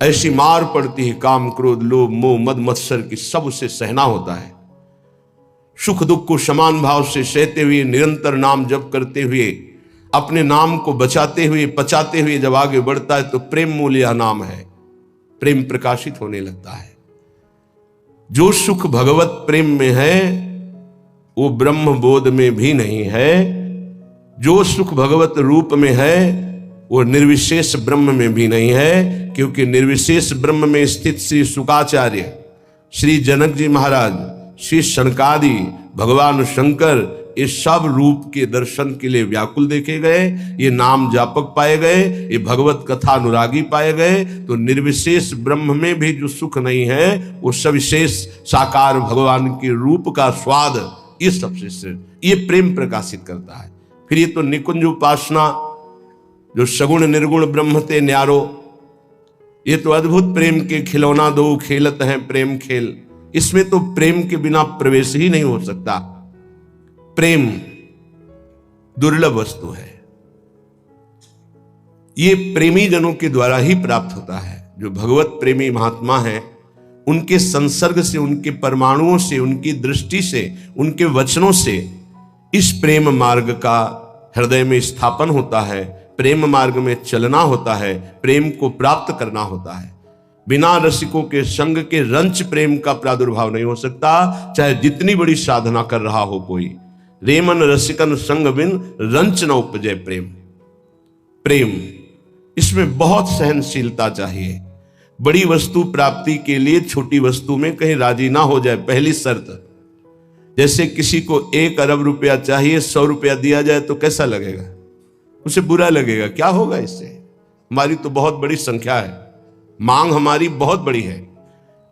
ऐसी मार पड़ती है काम क्रोध लोभ मोह मद मत्सर की, सब उसे सहना होता है। सुख दुख को समान भाव से सहते हुए, निरंतर नाम जप करते हुए, अपने नाम को बचाते हुए पचाते हुए जब आगे बढ़ता है तो प्रेम मूल यह नाम है, प्रेम प्रकाशित होने लगता है। जो सुख भगवत प्रेम में है वो ब्रह्म बोध में भी नहीं है। जो सुख भगवत रूप में है वो निर्विशेष ब्रह्म में भी नहीं है, क्योंकि निर्विशेष ब्रह्म में स्थित श्री शुकाचार्य, श्री जनक जी महाराज, श्री शनकादि, भगवान शंकर, ये सब रूप के दर्शन के लिए व्याकुल देखे गए, ये नाम जापक पाए गए, ये भगवत कथा अनुरागी पाए गए। तो निर्विशेष ब्रह्म में भी जो सुख नहीं है वो सविशेष साकार भगवान के रूप का स्वाद, ये सबसे श्रेष्ठ, ये प्रेम प्रकाशित करता है। फिर ये तो निकुंज उपासना, जो सगुण निर्गुण ब्रह्म ते न्यारो, ये तो अद्भुत प्रेम के खिलौना दो खेलत हैं प्रेम खेल। इसमें तो प्रेम के बिना प्रवेश ही नहीं हो सकता। प्रेम दुर्लभ वस्तु है, ये प्रेमी जनों के द्वारा ही प्राप्त होता है। जो भगवत प्रेमी महात्मा हैं, उनके संसर्ग से, उनके परमाणुओं से, उनकी दृष्टि से, उनके वचनों से इस प्रेम मार्ग का हृदय में स्थापन होता है, प्रेम मार्ग में चलना होता है, प्रेम को प्राप्त करना होता है। बिना रसिकों के संग के रंच प्रेम का प्रादुर्भाव नहीं हो सकता, चाहे जितनी बड़ी साधना कर रहा हो कोई। रेमन रसिकन संग बिन रंच न उपजे प्रेम। प्रेम, इसमें बहुत सहनशीलता चाहिए। बड़ी वस्तु प्राप्ति के लिए छोटी वस्तु में कहीं राजी ना हो जाए, पहली शर्त। जैसे किसी को 1 अरब रुपया चाहिए, 100 रुपया दिया जाए तो कैसा लगेगा? उसे बुरा लगेगा, क्या होगा इससे, हमारी तो बहुत बड़ी संख्या है, मांग हमारी बहुत बड़ी है।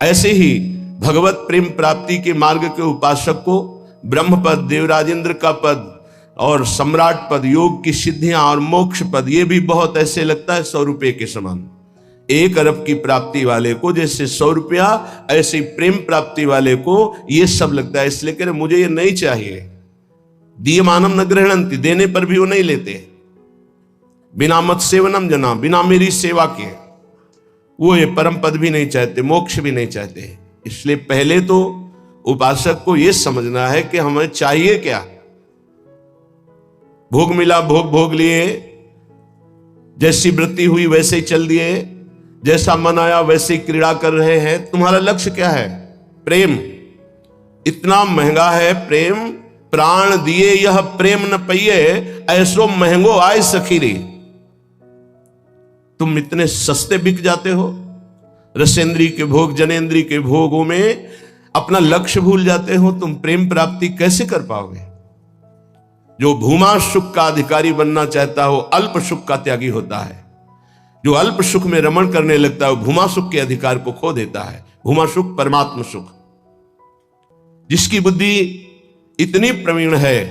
ऐसे ही भगवत प्रेम प्राप्ति के मार्ग के उपासक को ब्रह्म पद, देवराजेंद्र का पद और सम्राट पद, योग की सिद्धियां और मोक्ष पद, ये भी बहुत ऐसे लगता है 100 रुपये के समान। 1 अरब की प्राप्ति वाले को जैसे 100 रुपया, ऐसे प्रेम प्राप्ति वाले को ये सब लगता है। इसलिए कह रहे मुझे ये नहीं चाहिए। दीयमानम न गृह्णन्ति, देने पर भी वो नहीं लेते। बिना मत सेवनम जना, बिना मेरी सेवा के वो ये परम पद भी नहीं चाहते, मोक्ष भी नहीं चाहते। इसलिए पहले तो उपासक को यह समझना है कि हमें चाहिए क्या। भोग मिला, भोग भोग लिए, जैसी वृत्ति हुई वैसे ही चल दिए, जैसा मन आया वैसे ही क्रीड़ा कर रहे हैं। तुम्हारा लक्ष्य क्या है? प्रेम। इतना महंगा है प्रेम, प्राण दिए यह प्रेम न पइए, ऐसो महंगो आय सखीरी। तुम इतने सस्ते बिक जाते हो, रसेंद्री के भोग, जनेन्द्री के भोगों में अपना लक्ष्य भूल जाते हो। तुम प्रेम प्राप्ति कैसे कर पाओगे? जो भूमा सुख का अधिकारी बनना चाहता हो अल्प सुख का त्यागी होता है। जो अल्प सुख में रमण करने लगता है भूमा सुख के अधिकार को खो देता है। भूमा सुख परमात्म सुख। जिसकी बुद्धि इतनी प्रवीण है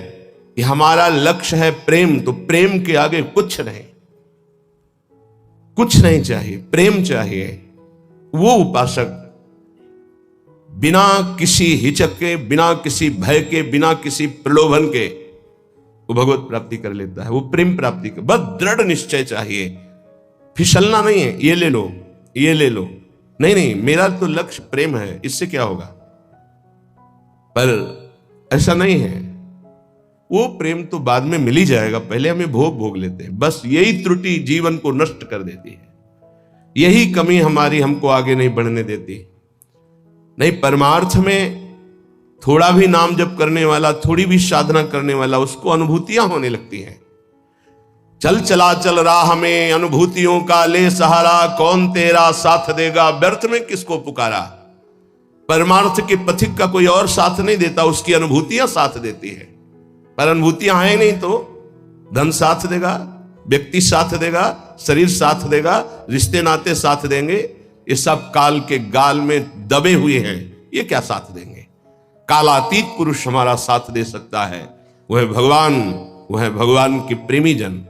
कि हमारा लक्ष्य है प्रेम, तो प्रेम के आगे कुछ नहीं, कुछ नहीं चाहिए, प्रेम चाहिए। वो उपासक बिना किसी हिचक के, बिना किसी भय के, बिना किसी प्रलोभन के वो भगवत प्राप्ति कर लेता है। वो प्रेम प्राप्ति का बस दृढ़ निश्चय चाहिए, फिसलना नहीं है, ये ले लो, ये ले लो, नहीं नहीं, मेरा तो लक्ष्य प्रेम है, इससे क्या होगा। पर ऐसा नहीं है। वो प्रेम तो बाद में मिल ही जाएगा, पहले हमें भोग लेते हैं। बस यही त्रुटि जीवन को नष्ट कर देती है, यही कमी हमारी हमको आगे नहीं बढ़ने देती। नहीं, परमार्थ में थोड़ा भी नाम जप करने वाला, थोड़ी भी साधना करने वाला, उसको अनुभूतियां होने लगती हैं। चल चला चल राह में अनुभूतियों का ले सहारा, कौन तेरा साथ देगा, व्यर्थ में किसको पुकारा। परमार्थ के पथिक का कोई और साथ नहीं देता, उसकी अनुभूतियां साथ देती है। पर अनुभूतियां हैं नहीं तो धन साथ देगा, व्यक्ति साथ देगा, शरीर साथ देगा, रिश्ते नाते साथ देंगे। ये सब काल के गाल में दबे हुए हैं, ये क्या साथ देंगे। कालातीत पुरुष हमारा साथ दे सकता है, वह है भगवान, वह है भगवान के प्रेमी जन।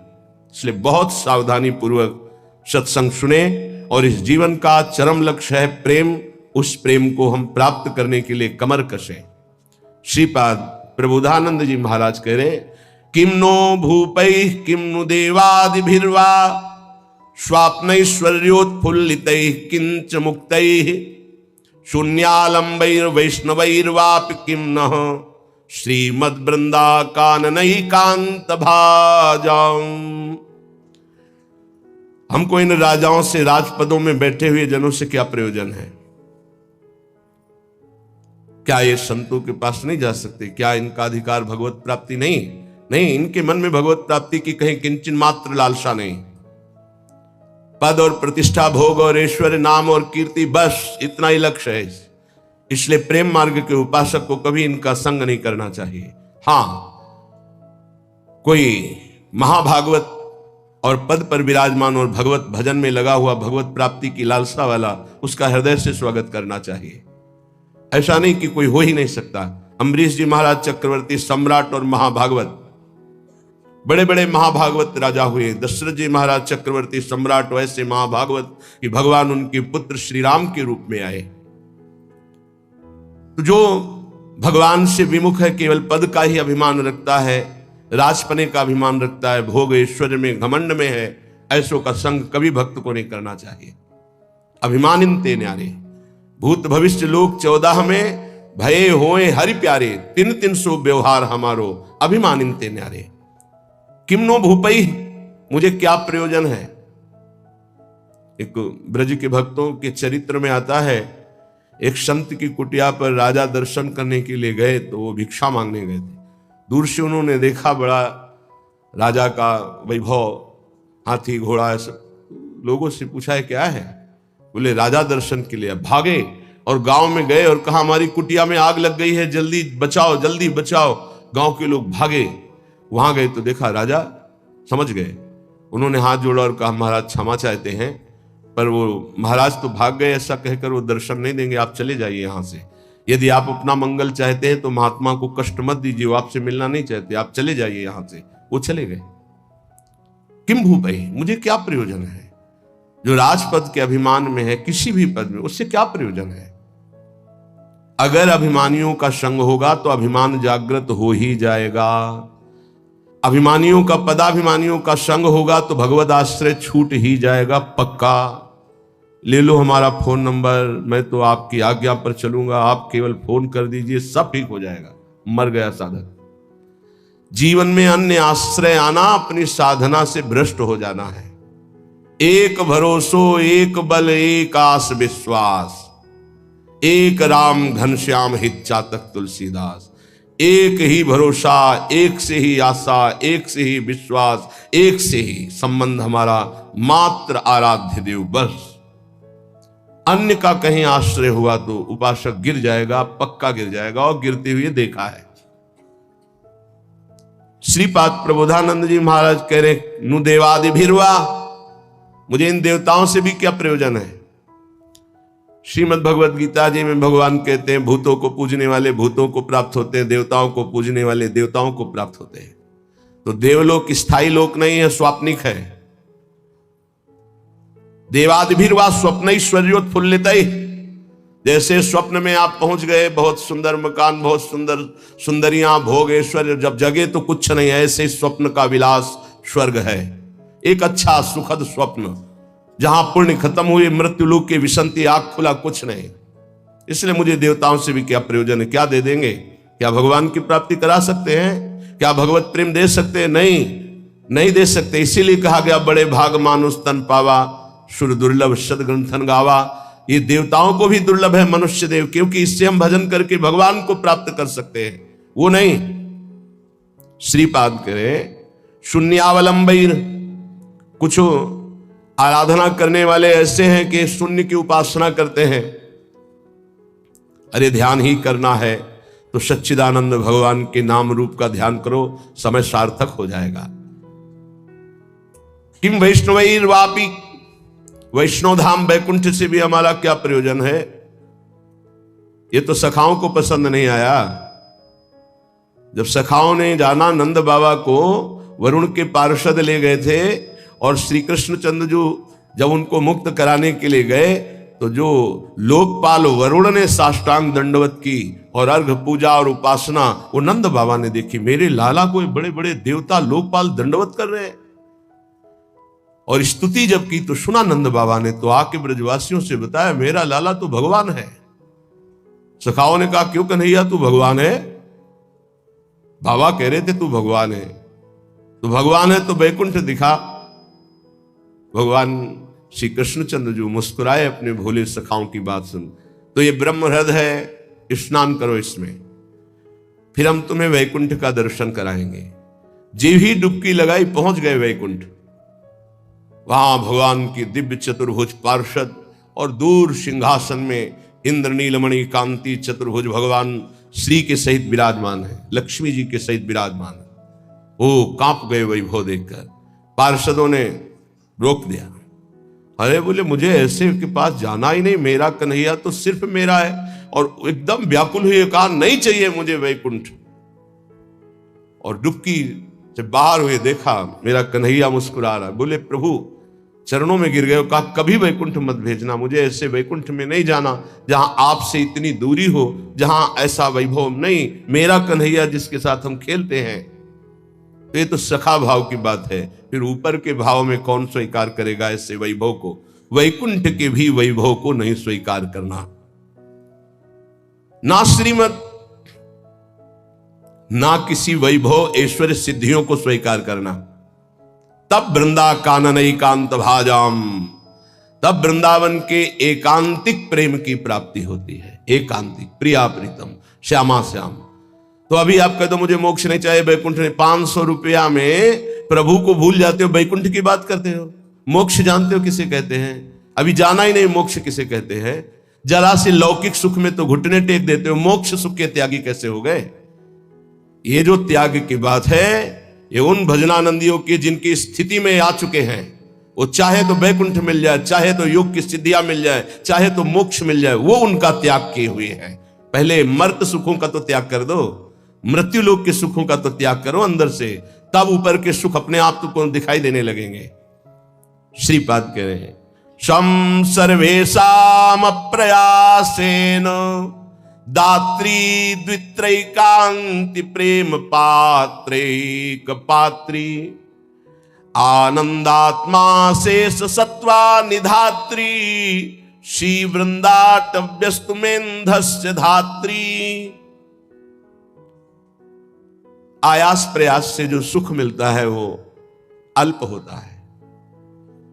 इसलिए बहुत सावधानी पूर्वक सत्संग सुने और इस जीवन का चरम लक्ष्य है प्रेम। उस प्रेम को हम प्राप्त करने के लिए कमर कसें। श्रीपाद प्रबोधानंद जी महाराज कह रहे, किम नो भूपै किम नु देवादिभिर्वा स्वाप्नैश्वर्योत्फुल्लितैः किंच मुक्तैः शून्यालंबैर्वैष्णवैर्वापि किं नः श्रीमद्वृंदाकाननैकांत भाजाम्। हमको इन राजाओं से, राजपदों में बैठे हुए जनों से क्या प्रयोजन है? क्या ये संतों के पास नहीं जा सकते? क्या इनका अधिकार भगवत प्राप्ति नहीं? नहीं, इनके मन में भगवत प्राप्ति की कहीं किंचन मात्र लालसा नहीं। पद और प्रतिष्ठा, भोग और ऐश्वर्य, नाम और कीर्ति, बस इतना ही लक्ष्य है। इसलिए प्रेम मार्ग के उपासक को कभी इनका संग नहीं करना चाहिए। हां, कोई महाभागवत और पद पर विराजमान और भगवत भजन में लगा हुआ, भगवत प्राप्ति की लालसा वाला, उसका हृदय से स्वागत करना चाहिए। ऐसा नहीं कि कोई हो ही नहीं सकता। अम्बरीश जी महाराज चक्रवर्ती, सम्राट और महाभागवत, बड़े बड़े महाभागवत राजा हुए। दशरथ जी महाराज चक्रवर्ती, सम्राट, वैसे महाभागवत कि भगवान उनके पुत्र श्री राम के रूप में आए। तो जो भगवान से विमुख है, केवल पद का ही अभिमान रखता है, राजपने का अभिमान रखता है, भोग ऐश्वर्य में, घमंड में है, ऐसों का संग कभी भक्त को नहीं करना चाहिए। अभिमानिनते न्यारे, भूत भविष्य लोक 14 में भये होए हरि प्यारे, 300 व्यवहार हमारो अभिमानिनते न्यारे। किमनो भूपई, मुझे क्या प्रयोजन है? एक ब्रज के भक्तों के चरित्र में आता है, एक संत की कुटिया पर राजा दर्शन करने के लिए गए तो वो भिक्षा मांगने गए थे। दूर से उन्होंने देखा बड़ा राजा का वैभव, हाथी घोड़ा, ऐसा। लोगों से पूछा है क्या है? बोले राजा दर्शन के लिए। भागे और गांव में गए और कहा हमारी कुटिया में आग लग गई है, जल्दी बचाओ, जल्दी बचाओ। गांव के लोग भागे, वहां गए तो देखा राजा समझ गए। उन्होंने हाथ जोड़ा और कहा महाराज क्षमा चाहते हैं, पर वो महाराज तो भाग गए, ऐसा कहकर वो दर्शन नहीं देंगे, आप चले जाइए यहां से। यदि आप अपना मंगल चाहते हैं तो महात्मा को कष्ट मत दीजिए, वो आपसे मिलना नहीं चाहते, आप चले जाइए यहां से। वो चले गए। किम भूपई, मुझे क्या प्रयोजन है? जो राजपद के अभिमान में है, किसी भी पद में, उससे क्या प्रयोजन है? अगर अभिमानियों का संग होगा तो अभिमान जागृत हो ही जाएगा। अभिमानियों का, पदाभिमानियों का संग होगा तो भगवत आश्रय छूट ही जाएगा, पक्का। ले लो हमारा फोन नंबर, मैं तो आपकी आज्ञा पर चलूंगा, आप केवल फोन कर दीजिए, सब ठीक हो जाएगा। मर गया साधक। जीवन में अन्य आश्रय आना अपनी साधना से भ्रष्ट हो जाना है। एक भरोसो, एक बल, एक आस विश्वास, एक राम घनश्याम हित चातक तुलसीदास। एक ही भरोसा, एक से ही आशा, एक से ही विश्वास, एक से ही संबंध हमारा, मात्र आराध्य देव, बस। अन्य का कहीं आश्रय हुआ तो उपासक गिर जाएगा, पक्का गिर जाएगा, और गिरते हुए देखा है। श्रीपाद प्रबोधानंद जी महाराज कह रहे, नु देवादि भिरवा, मुझे इन देवताओं से भी क्या प्रयोजन है? श्रीमद् भगवत गीता जी में भगवान कहते हैं, भूतों को पूजने वाले भूतों को प्राप्त होते हैं, देवताओं को पूजने वाले देवताओं को प्राप्त होते हैं। तो देवलोक स्थायी लोक नहीं है, स्वाप्निक है। देवादिभिर्वा स्वप्नैश्वर्योत्फुल्लितैः, जैसे स्वप्न में आप पहुंच गए, बहुत सुंदर मकान, बहुत सुंदर सुंदरियां, भोग ऐश्वर्य जब जगे तो कुछ नहीं, ऐसे स्वप्न का विलास स्वर्ग है। एक अच्छा सुखद स्वप्न, जहां पुण्य खत्म हुए, मृत्यु लोक के विसंति, आग खुला, कुछ नहीं। इसलिए मुझे देवताओं से भी क्या प्रयोजन है? क्या दे देंगे? क्या भगवान की प्राप्ति करा सकते हैं? क्या भगवत प्रेम दे सकते हैं? नहीं दे सकते। इसीलिए कहा गया, बड़े भाग मानुष तन पावा, सुर दुर्लभ सदग्रंथन गावा। ये देवताओं को भी दुर्लभ है मनुष्य देव, क्योंकि इससे हम भजन करके भगवान को प्राप्त कर सकते हैं, वो नहीं। श्रीपाद करें, शून्यावलंबैर, कुछ आराधना करने वाले ऐसे हैं कि शून्य की उपासना करते हैं। अरे ध्यान ही करना है तो सच्चिदानंद भगवान के नाम रूप का ध्यान करो, समय सार्थक हो जाएगा। किम वैष्णवैर वापी, वैष्णव धाम वैकुंठ से भी हमारा क्या प्रयोजन है? ये तो सखाओं को पसंद नहीं आया। जब सखाओं ने जाना, नंद बाबा को वरुण के पार्षद ले गए थे, और श्री कृष्णचंद्र जो जब उनको मुक्त कराने के लिए गए, तो जो लोकपाल वरुण ने साष्टांग दंडवत की और अर्घ पूजा और उपासना, वो नंद बाबा ने देखी। मेरे लाला को बड़े बड़े देवता लोकपाल दंडवत कर रहे हैं। और स्तुति जब की तो सुना नंद बाबा ने, तो आके ब्रजवासियों से बताया मेरा लाला तो भगवान है। सखाओं ने कहा क्यों कन्हैया तू भगवान है? बाबा कह रहे थे तू भगवान है, तो भगवान है तो वैकुंठ दिखा। भगवान श्री कृष्णचंद्र जो मुस्कुराए अपने भोले सखाओं की बात सुन, तो ये ब्रह्म हृदय है, स्नान करो इसमें, फिर हम तुम्हें वैकुंठ का दर्शन कराएंगे। जीव ही डुबकी लगाई, पहुंच गए वैकुंठ। वहां भगवान की दिव्य चतुर्भुज पार्षद और दूर सिंहासन में इंद्र नीलमणि कांति चतुर्भुज भगवान श्री के सहित विराजमान है, लक्ष्मी जी के सहित विराजमान है। वो कांप गए वैभव देखकर। पार्षदों ने रोक दिया। अरे बोले मुझे ऐसे के पास जाना ही नहीं, मेरा कन्हैया तो सिर्फ मेरा है। और एकदम व्याकुल हुए कहा नहीं चाहिए मुझे वैकुंठ। और डुबकी जब बाहर हुए देखा मेरा कन्हैया मुस्कुरा रहा। बोले प्रभु चरणों में गिर गए, कहा कभी वैकुंठ मत भेजना, मुझे ऐसे वैकुंठ में नहीं जाना जहां आपसे इतनी दूरी हो, जहां ऐसा वैभव नहीं। मेरा कन्हैया जिसके साथ हम खेलते हैं, तो ये तो सखा भाव की बात है, फिर ऊपर के भाव में कौन स्वीकार करेगा ऐसे वैभव को? वैकुंठ के भी वैभव को नहीं स्वीकार करना, ना श्रीमत ना किसी वैभव ऐश्वर्य सिद्धियों को स्वीकार करना। तब वृंदा कानन एकांत भाजाम, तब वृंदावन के एकांतिक प्रेम की प्राप्ति होती है। एकांतिक, प्रिया प्रीतम, श्यामा श्याम। तो अभी आप कहते हो मुझे मोक्ष नहीं चाहिए, वैकुंठ नहीं, 500 रुपया में प्रभु को भूल जाते हो, वैकुंठ की बात करते हो। मोक्ष जानते हो किसे कहते हैं? अभी जाना ही नहीं मोक्ष किसे कहते हैं। जरा से लौकिक सुख में तो घुटने टेक देते हो, मोक्ष सुख के त्यागी कैसे हो गए? ये जो त्याग की बात है ये उन भजनानंदियों की जिनकी स्थिति में आ चुके हैं। वो चाहे तो वैकुंठ मिल जाए, चाहे तो योग की सिद्धियां मिल जाए, चाहे तो मोक्ष मिल जाए, वो उनका त्याग किए हुए हैं। पहले मर्त सुखों का तो त्याग कर दो, मृत्यु लोक के सुखों का तो त्याग करो अंदर से, तब ऊपर के सुख अपने आप तो दिखाई देने लगेंगे। श्रीपाद कह रहे हैं शम सर्वेशाम प्रयासेन दात्री द्वित्रैकांति प्रेम पात्रैक पात्री आनंदात्मा शेष सत्वा निधात्री श्री वृंदाटव्यस्तुमेन्धस्य धात्री। आयास प्रयास से जो सुख मिलता है वो अल्प होता है।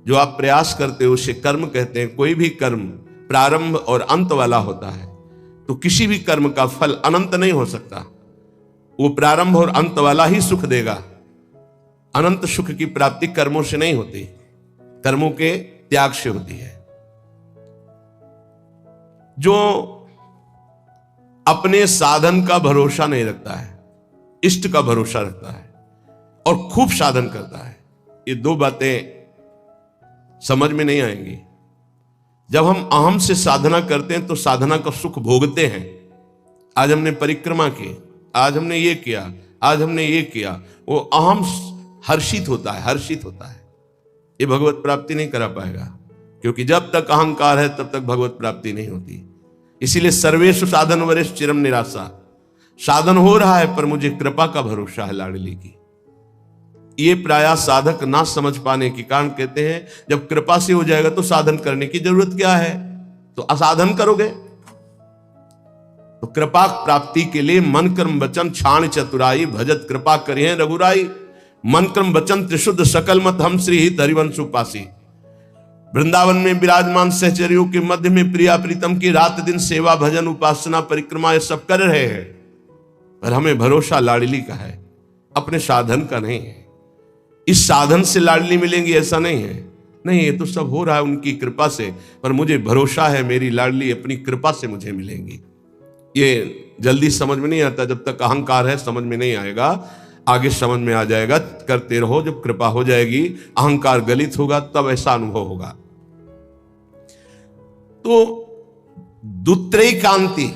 जो आप प्रयास करते हो उसे कर्म कहते हैं। कोई भी कर्म प्रारंभ और अंत वाला होता है, तो किसी भी कर्म का फल अनंत नहीं हो सकता। वो प्रारंभ और अंत वाला ही सुख देगा। अनंत सुख की प्राप्ति कर्मों से नहीं होती, कर्मों के त्याग से होती है। जो अपने साधन का भरोसा नहीं रखता है, इष्ट का भरोसा रखता है और खूब साधन करता है, ये दो बातें समझ में नहीं आएंगी। जब हम अहम से साधना करते हैं तो साधना का सुख भोगते हैं। आज हमने परिक्रमा की, आज हमने ये किया, आज हमने ये किया, वो अहम हर्षित होता है, हर्षित होता है। ये भगवत प्राप्ति नहीं करा पाएगा, क्योंकि जब तक अहंकार है तब तक भगवत प्राप्ति नहीं होती। इसीलिए सर्वेषु साधन वरेश चिरम निराशा। साधन हो रहा है पर मुझे कृपा का भरोसा है लाडली की। ये प्रायः साधक ना समझ पाने के कारण कहते हैं जब कृपा से हो जाएगा तो साधन करने की जरूरत क्या है, तो असाधन करोगे। तो कृपा प्राप्ति के लिए मन कर्म वचन छाण चतुराई भजत कृपा करिए रघुराई। मन कर्म वचन त्रिशुद्ध सकल मत हम श्री हित हरिवंश उपासी। वृंदावन में विराजमान सहचरियों के मध्य में प्रिया प्रीतम की रात दिन सेवा भजन उपासना परिक्रमा ये सब कर रहे हैं, पर हमें भरोसा लाडली का है, अपने साधन का नहीं है। इस साधन से लाडली मिलेंगी ऐसा नहीं है, नहीं, ये तो सब हो रहा है उनकी कृपा से, पर मुझे भरोसा है मेरी लाडली अपनी कृपा से मुझे मिलेंगी। ये जल्दी समझ में नहीं आता, जब तक अहंकार है समझ में नहीं आएगा, आगे समझ में आ जाएगा। करते रहो, जब कृपा हो जाएगी, अहंकार गलित होगा, तब ऐसा अनुभव होगा। तो दुत्रैकांति,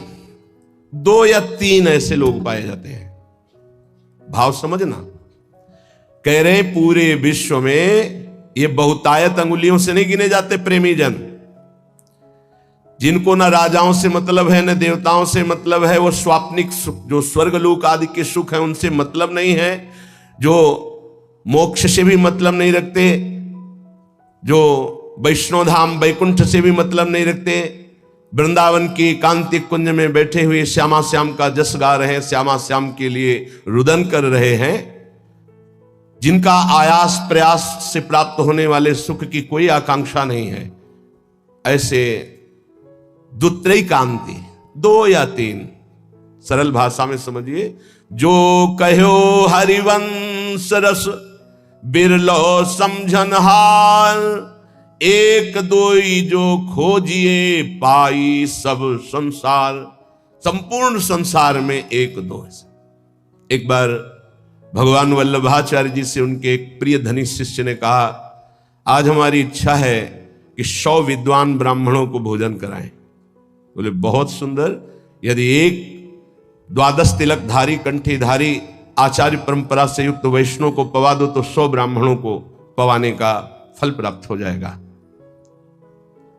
2 या 3 ऐसे लोग पाए जाते हैं। भाव समझना, कह रहे पूरे विश्व में ये बहुतायत अंगुलियों से नहीं गिने जाते प्रेमी जन, जिनको ना राजाओं से मतलब है न देवताओं से मतलब है। वो स्वाप्निक सुख, जो स्वर्गलोक आदि के सुख है उनसे मतलब नहीं है, जो मोक्ष से भी मतलब नहीं रखते, जो वैष्णो धाम वैकुंठ से भी मतलब नहीं रखते, वृंदावन की कांतिक कुंज में बैठे हुए श्यामा श्याम का जस गा रहे हैं, श्यामा श्याम के लिए रुदन कर रहे हैं, जिनका आयास प्रयास से प्राप्त होने वाले सुख की कोई आकांक्षा नहीं है, ऐसे दुत्रई कांति, 2 या 3, सरल भाषा में समझिए, जो कहो हरिवंश रस बिरलो समझन हार, एक दोई जो खोजिए पाई सब संसार। संपूर्ण संसार में एक दो। एक बार भगवान वल्लभाचार्य जी से उनके एक प्रिय धनी शिष्य ने कहा, आज हमारी इच्छा है कि 100 विद्वान ब्राह्मणों को भोजन कराएं। बोले बहुत सुंदर, यदि एक 12 तिलकधारी कंठीधारी आचार्य परंपरा से युक्त वैष्णव को पवा दो तो 100 ब्राह्मणों को पवाने का फल प्राप्त हो जाएगा।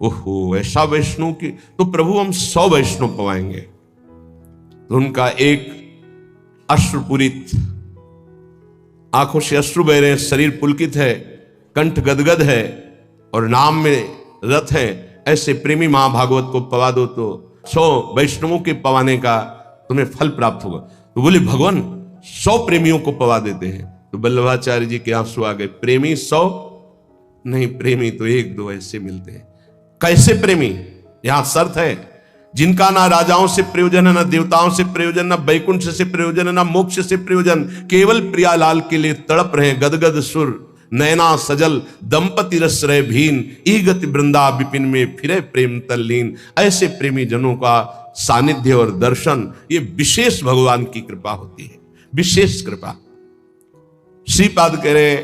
ओहो, ऐसा वैष्णव की तो प्रभु हम 100 वैष्णव पवाएंगे। तो उनका एक अश्रुपूरित, आंखों से अश्रु बह रहे हैं, शरीर पुलकित है, कंठ गदगद है और नाम में रत है, ऐसे प्रेमी महाभागवत को पवा दो तो 100 वैष्णवों के पवाने का तुम्हें फल प्राप्त होगा। तो बोले भगवान 100 प्रेमियों को पवा देते हैं। तो वल्लभाचार्य जी के आंसू आ गए, प्रेमी 100 नहीं, प्रेमी तो 1-2 ऐसे मिलते हैं। कैसे प्रेमी? यहां शर्त है, जिनका ना राजाओं से प्रयोजन है, ना देवताओं से प्रयोजन, ना वैकुंठ से प्रयोजन है, ना मोक्ष से प्रयोजन, केवल प्रियालाल के लिए तड़प रहे गदगद सुर, नैना सजल दंपति रस रहे भीन, ई गति वृंदा विपिन में फिरे प्रेम तल्लीन। ऐसे प्रेमी जनों का सानिध्य और दर्शन, ये विशेष भगवान की कृपा होती है, विशेष कृपा। श्रीपाद कह रहे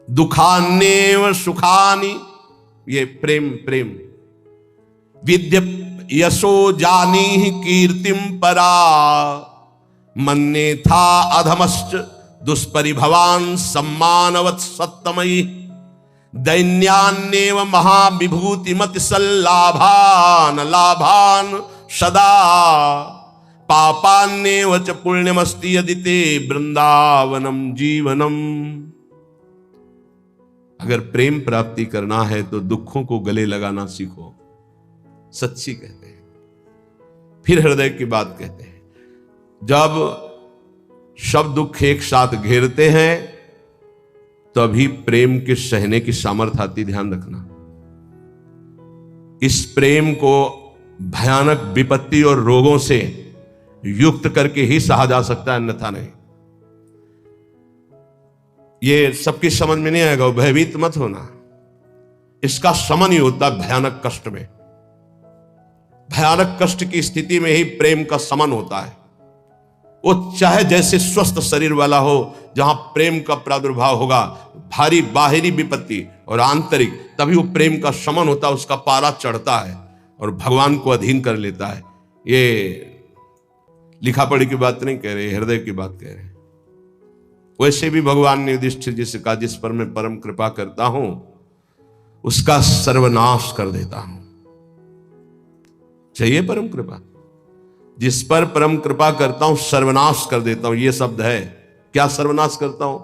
दुखान्येव सुखानि, ये प्रेम प्रेम। विद्य यशो जानी कीर्तिम परा, मन्ने था अधमश्च दुष्परिभवान सम्मानवत् सत्तमयी, दैन्यान्येव महाविभूतिमति सल्लाभान लाभान सदा, पापान्येव च पुण्यमस्ति यदि ते वृंदावनम जीवनम। अगर प्रेम प्राप्ति करना है तो दुखों को गले लगाना सीखो, सच्ची कहते हैं। फिर हृदय की बात कहते हैं, जब सब दुख एक साथ घेरते हैं तभी प्रेम के सहने की सामर्थ्य आती, ध्यान रखना। इस प्रेम को भयानक विपत्ति और रोगों से युक्त करके ही सहा जा सकता है, अन्यथा नहीं। ये सबकी समझ में नहीं आएगा, भयभीत मत होना। इसका समन ही होता है भयानक कष्ट में। भयानक कष्ट की स्थिति में ही प्रेम का समन होता है। वो चाहे जैसे स्वस्थ शरीर वाला हो, जहां प्रेम का प्रादुर्भाव होगा, भारी बाहरी विपत्ति और आंतरिक, तभी वो प्रेम का समन होता है, उसका पारा चढ़ता है और भगवान को अधीन कर लेता है। ये लिखा पढ़ी की बात नहीं कह रहे, हृदय की बात कह रहे हैं। वैसे भी भगवान ने युधिष्ठिर जी से कहा, जिस पर मैं परम कृपा करता हूं उसका सर्वनाश कर देता हूं। चाहिए परम कृपा? जिस पर परम कृपा करता हूं सर्वनाश कर देता हूं, ये शब्द है। क्या सर्वनाश करता हूं?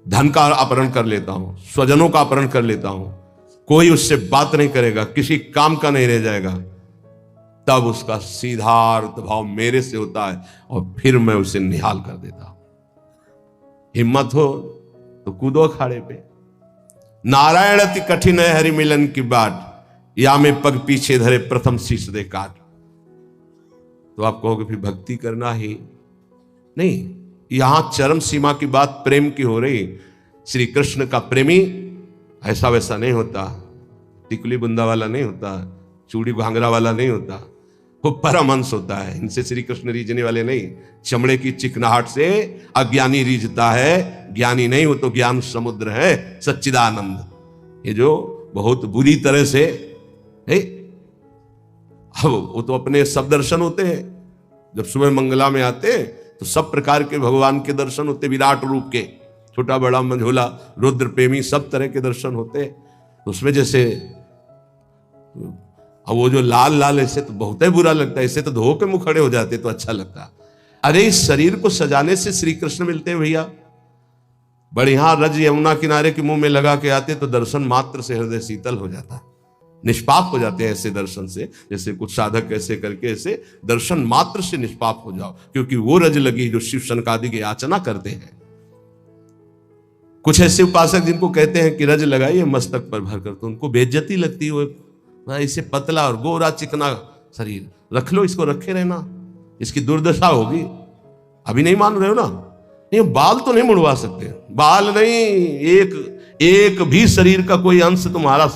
धन का अपहरण कर लेता हूं, स्वजनों का अपहरण कर लेता हूं, कोई उससे बात नहीं करेगा, किसी काम का नहीं रह जाएगा। तब उसका सीधा अर्थ भाव मेरे से होता है और फिर मैं उसे निहाल कर देता हूं। हिम्मत हो तो कूदो अखाड़े पे। नारायण अति कठिन है हरि मिलन की बाट, या में पग पीछे धरे प्रथम शीश दे काट। तो आप कहोगे फिर भक्ति करना ही नहीं। यहां चरम सीमा की बात प्रेम की हो रही। श्री कृष्ण का प्रेमी ऐसा वैसा नहीं होता, टिकुली बुंदा वाला नहीं होता, चूड़ी घांगरा वाला नहीं होता, वो परमहंस होता है। इनसे श्री कृष्ण रीझने वाले नहीं। चमड़े की चिकनाहट से अज्ञानी रीझता है, ज्ञानी नहीं, वो तो ज्ञान समुद्र है, सच्चिदानंद। ये जो बहुत बुरी तरह से अब वो तो अपने सब दर्शन होते हैं। जब सुबह मंगला में आते तो सब प्रकार के भगवान के दर्शन होते, विराट रूप के, छोटा बड़ा मंझोला रुद्र प्रेमी सब तरह के दर्शन होते। तो उसमें जैसे अब वो जो लाल लाल, ऐसे तो बहुत ही बुरा लगता है, ऐसे तो धो के मुंह खड़े हो जाते तो अच्छा लगता। अरे इस शरीर को सजाने से श्री कृष्ण मिलते हैं भैया। बढ़िया रज यमुना किनारे के मुंह में लगा के आते तो दर्शन मात्र से हृदय शीतल हो जाता है, निष्पाप हो जाते हैं ऐसे दर्शन से। जैसे कुछ साधक ऐसे करके ऐसे दर्शन मात्र से निष्पाप हो जाओ, क्योंकि वो रज लगी जो शिव शनकादि की याचना करते हैं। कुछ ऐसे उपासक जिनको कहते हैं कि रज लगाइए मस्तक पर भरकर, तो उनको बेइज्जती लगती है। वो इसे पतला और गोरा चिकना शरीर रख लो, इसको रखे रहना, इसकी दुर्दशा होगी। अभी नहीं मान रहे हो ना? नहीं, बाल तो नहीं मुड़वा सकते, बाल नहीं, एक भी शरीर का कोई अंश तुम्हारा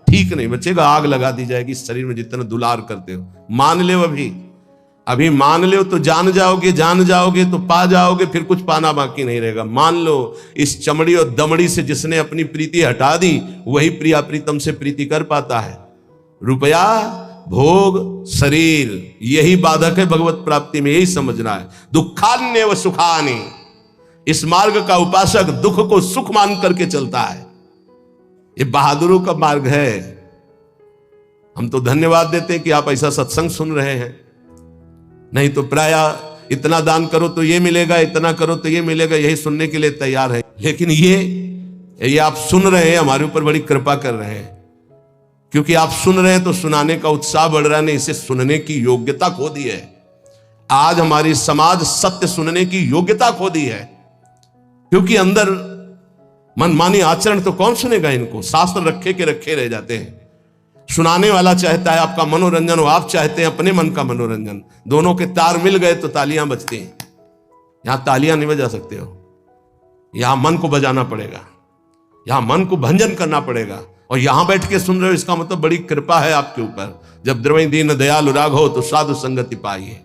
ठीक नहीं बचेगा, आग लगा दी जाएगी इस शरीर में जितना दुलार करते हो। मान ले अभी मान लो तो जान जाओगे तो पा जाओगे, फिर कुछ पाना बाकी नहीं रहेगा। मान लो इस चमड़ी और दमड़ी से जिसने अपनी प्रीति हटा दी वही प्रिया प्रीतम से प्रीति कर पाता है। रुपया, भोग, शरीर, यही बाधक है भगवत प्राप्ति में, यही समझना है। दुखान्य व सुखानि, इस मार्ग का उपासक दुख को सुख मान करके चलता है। ये बहादुरों का मार्ग है। हम तो धन्यवाद देते हैं कि आप ऐसा सत्संग सुन रहे हैं, नहीं तो प्राय इतना दान करो तो ये मिलेगा, इतना करो तो ये मिलेगा, यही सुनने के लिए तैयार है। लेकिन ये आप सुन रहे हैं, हमारे ऊपर बड़ी कृपा कर रहे हैं, क्योंकि आप सुन रहे हैं तो सुनाने का उत्साह बढ़ रहा है, नहीं इसे सुनने की योग्यता खो दी है। आज हमारी समाज सत्य सुनने की योग्यता खो दी है, क्योंकि अंदर मनमानी आचरण तो कौन सुनेगा इनको, शास्त्र रखे के रखे रह जाते हैं। सुनाने वाला चाहता है आपका मनोरंजन, और आप चाहते हैं अपने मन का मनोरंजन। दोनों के तार मिल गए तो तालियां बजती हैं। यहां तालियां नहीं बजा सकते हो, यहां मन को बजाना पड़ेगा, यहां मन को भंजन करना पड़ेगा। और यहां बैठ के सुन रहे हो, इसका मतलब बड़ी कृपा है आपके ऊपर। जब द्रवई दीन दयालु राघव तो साधु संगति पाइए।